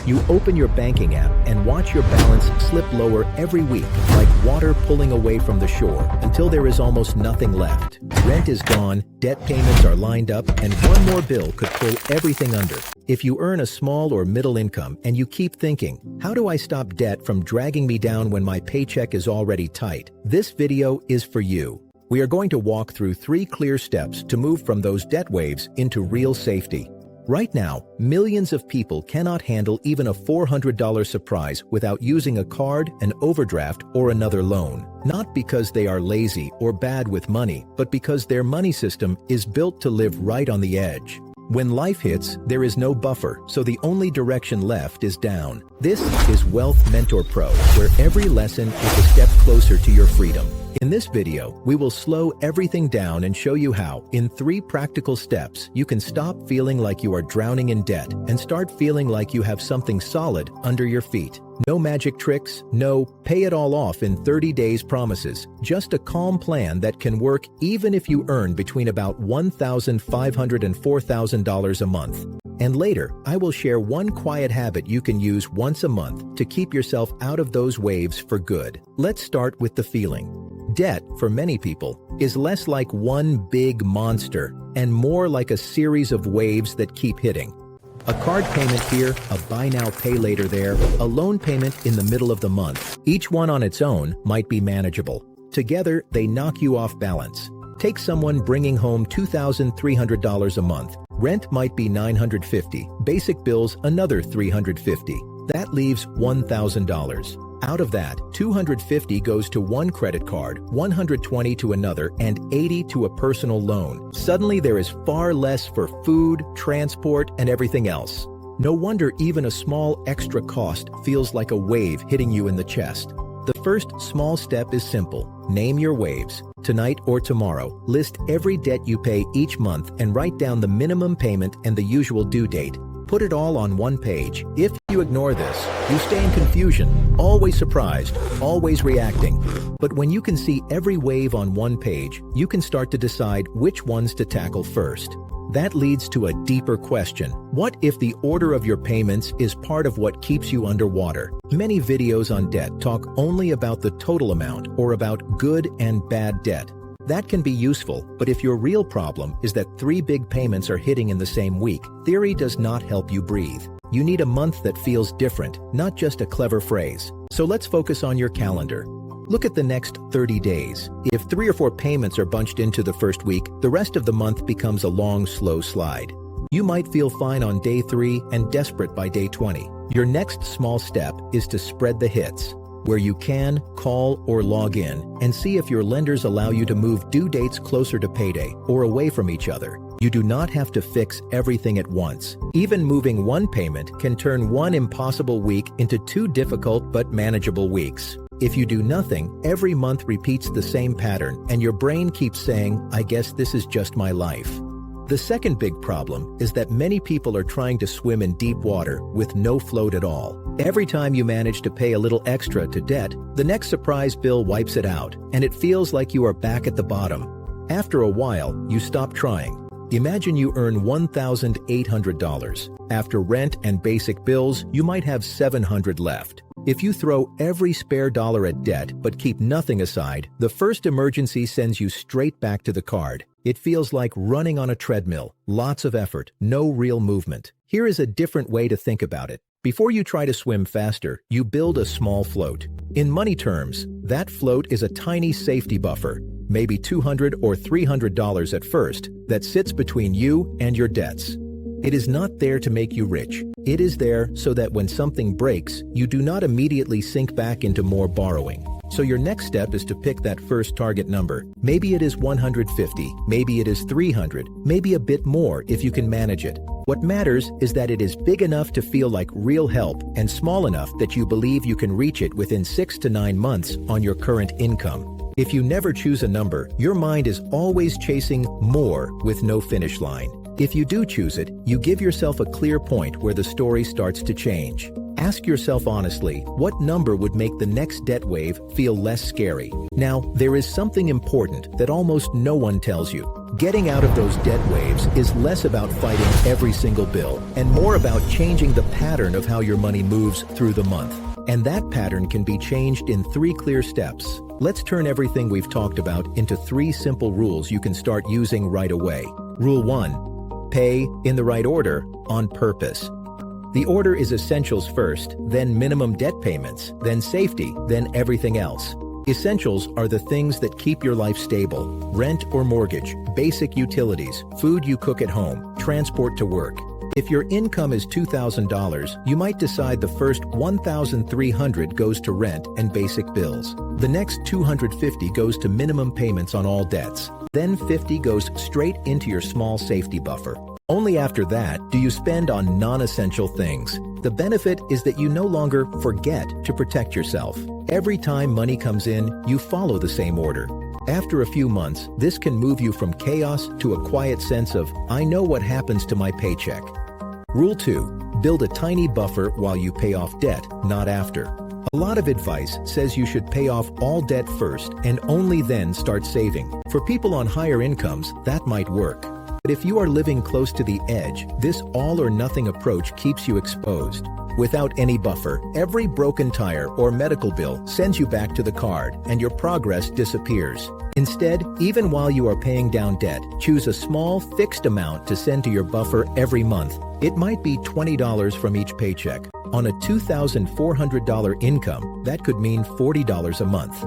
You open your banking app and watch your balance slip lower every week, like water pulling away from the shore, until there is almost nothing left. Rent is gone, debt payments are lined up, and one more bill could pull everything under. If you earn a small or middle income and you keep thinking, how do I stop debt from dragging me down when my paycheck is already tight? This video is for you. We are going to walk through 3 clear steps to move from those debt waves into real safety. Right now, millions of people cannot handle even a $400 surprise without using a card, an overdraft, or another loan. Not because they are lazy or bad with money, but because their money system is built to live right on the edge. When life hits, there is no buffer, so the only direction left is down. This is Wealth Mentor Pro, where every lesson is a step closer to your freedom. In this video, we will slow everything down and show you how, in 3 practical steps, you can stop feeling like you are drowning in debt and start feeling like you have something solid under your feet. No magic tricks, no pay it all off in 30 days promises, just a calm plan that can work even if you earn between about $1,500 and $4,000 a month. And later, I will share one quiet habit you can use once a month to keep yourself out of those waves for good. Let's start with the feeling. Debt, for many people, is less like one big monster and more like a series of waves that keep hitting. A card payment here, a buy now pay later there, a loan payment in the middle of the month. Each one on its own might be manageable. Together, they knock you off balance. Take someone bringing home $2,300 a month. Rent might be $950, basic bills another $350. That leaves $1,000. Out of that, $250 goes to one credit card, $120 to another, and $80 to a personal loan. Suddenly there is far less for food, transport, and everything else. No wonder even a small extra cost feels like a wave hitting you in the chest. The first small step is simple. Name your waves. Tonight or tomorrow, list every debt you pay each month and write down the minimum payment and the usual due date. Put it all on one page. If you ignore this, you stay in confusion, always surprised, always reacting. But when you can see every wave on one page, you can start to decide which ones to tackle first. That leads to a deeper question. What if the order of your payments is part of what keeps you underwater? Many videos on debt talk only about the total amount or about good and bad debt. That can be useful, but if your real problem is that 3 big payments are hitting in the same week, theory does not help you breathe. You need a month that feels different, not just a clever phrase. So let's focus on your calendar. Look at the next 30 days. If 3 or 4 payments are bunched into the first week, the rest of the month becomes a long, slow slide. You might feel fine on day 3 and desperate by day 20. Your next small step is to spread the hits. Where you can, call or log in and see if your lenders allow you to move due dates closer to payday or away from each other. You do not have to fix everything at once. Even moving one payment can turn one impossible week into 2 difficult but manageable weeks. If you do nothing, every month repeats the same pattern and your brain keeps saying, I guess this is just my life. The second big problem is that many people are trying to swim in deep water with no float at all. Every time you manage to pay a little extra to debt, the next surprise bill wipes it out, and it feels like you are back at the bottom. After a while, you stop trying. Imagine you earn $1,800. After rent and basic bills, you might have $700 left. If you throw every spare dollar at debt but keep nothing aside, the first emergency sends you straight back to the card. It feels like running on a treadmill, lots of effort, no real movement. Here is a different way to think about it. Before you try to swim faster, you build a small float. In money terms, that float is a tiny safety buffer, maybe $200 or $300 at first, that sits between you and your debts. It is not there to make you rich. It is there so that when something breaks, you do not immediately sink back into more borrowing. So your next step is to pick that first target number. Maybe it is 150, maybe it is 300, maybe a bit more if you can manage it. What matters is that it is big enough to feel like real help and small enough that you believe you can reach it within 6 to 9 months on your current income. If you never choose a number, your mind is always chasing more with no finish line. If you do choose it, you give yourself a clear point where the story starts to change. Ask yourself honestly, what number would make the next debt wave feel less scary? Now, there is something important that almost no one tells you. Getting out of those debt waves is less about fighting every single bill and more about changing the pattern of how your money moves through the month. And that pattern can be changed in 3 clear steps. Let's turn everything we've talked about into 3 simple rules you can start using right away. Rule 1. Pay in the right order, on purpose. The order is essentials first, then minimum debt payments, then safety, then everything else. Essentials are the things that keep your life stable: rent or mortgage, basic utilities, food you cook at home, transport to work. If your income is $2,000, you might decide the first $1,300 goes to rent and basic bills. The next $250 goes to minimum payments on all debts. Then $50 goes straight into your small safety buffer. Only after that do you spend on non-essential things. The benefit is that you no longer forget to protect yourself. Every time money comes in, you follow the same order. After a few months, this can move you from chaos to a quiet sense of, I know what happens to my paycheck. Rule 2. Build a tiny buffer while you pay off debt, not after. A lot of advice says you should pay off all debt first and only then start saving. For people on higher incomes, that might work. But if you are living close to the edge, this all-or-nothing approach keeps you exposed. Without any buffer, every broken tire or medical bill sends you back to the card, and your progress disappears. Instead, even while you are paying down debt, choose a small, fixed amount to send to your buffer every month. It might be $20 from each paycheck. On a $2,400 income, that could mean $40 a month.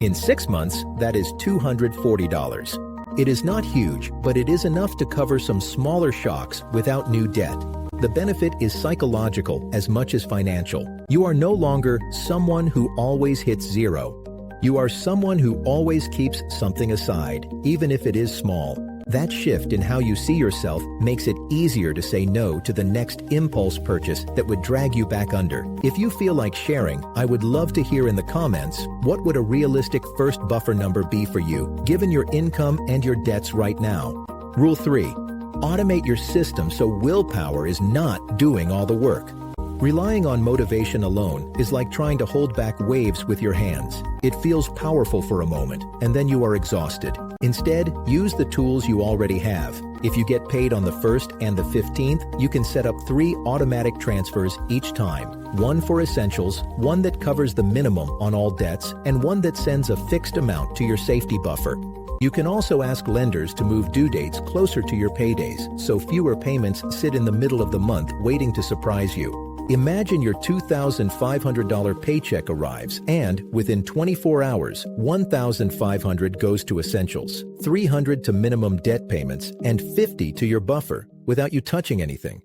In 6 months, that is $240. It is not huge, but it is enough to cover some smaller shocks without new debt. The benefit is psychological as much as financial. You are no longer someone who always hits zero. You are someone who always keeps something aside, even if it is small. That shift in how you see yourself makes it easier to say no to the next impulse purchase that would drag you back under. If you feel like sharing, I would love to hear in the comments, what would a realistic first buffer number be for you, given your income and your debts right now? Rule 3. Automate your system so willpower is not doing all the work. Relying on motivation alone is like trying to hold back waves with your hands. It feels powerful for a moment, and then you are exhausted. Instead, use the tools you already have. If you get paid on the 1st and the 15th, you can set up 3 automatic transfers each time. One for essentials, one that covers the minimum on all debts, and one that sends a fixed amount to your safety buffer. You can also ask lenders to move due dates closer to your paydays, so fewer payments sit in the middle of the month waiting to surprise you. Imagine your $2,500 paycheck arrives and, within 24 hours, $1,500 goes to essentials, $300 to minimum debt payments, and $50 to your buffer without you touching anything.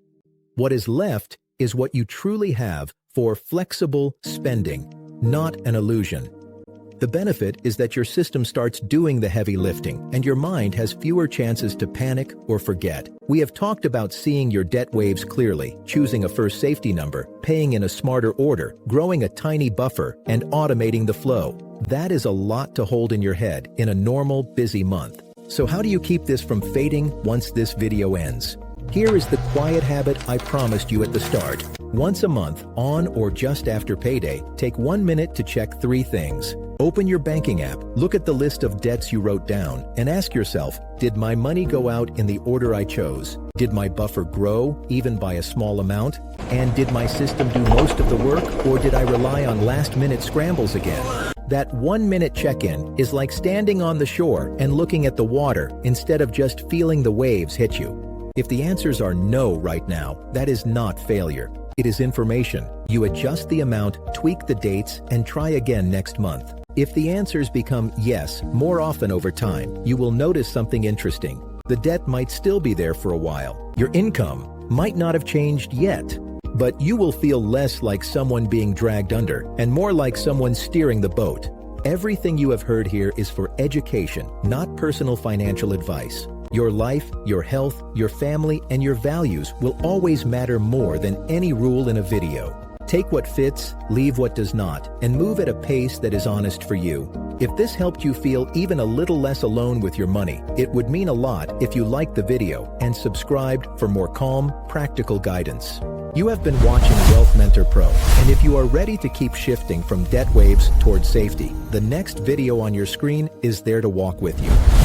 What is left is what you truly have for flexible spending, not an illusion. The benefit is that your system starts doing the heavy lifting, and your mind has fewer chances to panic or forget. We have talked about seeing your debt waves clearly, choosing a first safety number, paying in a smarter order, growing a tiny buffer, and automating the flow. That is a lot to hold in your head in a normal, busy month. So how do you keep this from fading once this video ends? Here is the quiet habit I promised you at the start. Once a month, on or just after payday, take 1 minute to check 3 things. Open your banking app, look at the list of debts you wrote down, and ask yourself, did my money go out in the order I chose? Did my buffer grow, even by a small amount? And did my system do most of the work, or did I rely on last-minute scrambles again? That 1-minute check-in is like standing on the shore and looking at the water instead of just feeling the waves hit you. If the answers are no right now, that is not failure. It is information. You adjust the amount, tweak the dates, and try again next month. If the answers become yes more often over time, you will notice something interesting. The debt might still be there for a while. Your income might not have changed yet, but you will feel less like someone being dragged under and more like someone steering the boat. Everything you have heard here is for education, not personal financial advice. Your life, your health, your family, and your values will always matter more than any rule in a video. Take what fits, leave what does not, and move at a pace that is honest for you. If this helped you feel even a little less alone with your money, it would mean a lot if you liked the video and subscribed for more calm, practical guidance. You have been watching Wealth Mentor Pro, and if you are ready to keep shifting from debt waves towards safety, the next video on your screen is there to walk with you.